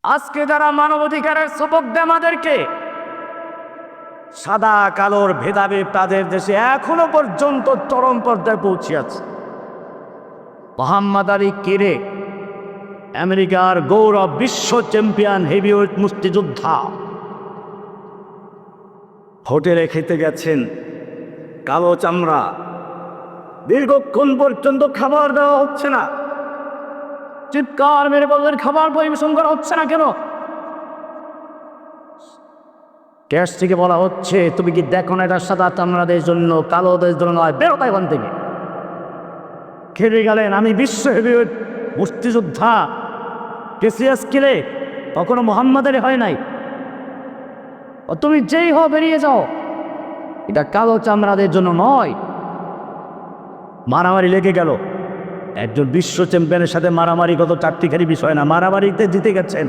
আজকে যারা মানবাধিকারের সপক দেয় আমাদেরকে, সাদা কালোর ভেদাভেদ তাদের দেশে এখনো পর্যন্ত চরম পর্যায়ে পৌঁছে আছে। মোহাম্মদ আলী কিরে, আমেরিকার গৌরব, বিশ্ব চ্যাম্পিয়ন হেভিওয়েট মুষ্টিযোদ্ধা, হোটেলে খেতে গেছেন, কালো চামড়া, দীর্ঘক্ষণ পর্যন্ত খাবার দেওয়া হচ্ছে না। চিৎকার মেরে বললেন, খাবার পরিবেশন করা হচ্ছে না কেন? ক্যাশ থেকে বলা হচ্ছে, তুমি কি দেখো না এটা সাদা চামড়াদের জন্য, কালোদের জন্য নয়, বেরোতে এখান থেকে। খেলে গেলেন, আমি বিশ্ব হেভিওয়েট মুষ্টিযোদ্ধা, কেসিয়াস কিলে কখনো মোহাম্মদের হয় নাই, তুমি যেই হও বেরিয়ে যাও, এটা কালো চামড়াদের জন্য নয়। মারামারি লেগে গেল। একজন বিশ্ব চ্যাম্পিয়নের সাথে মারামারি কত চারটিখানি বিষয় না, মারামারিতে জিতে গেছেন।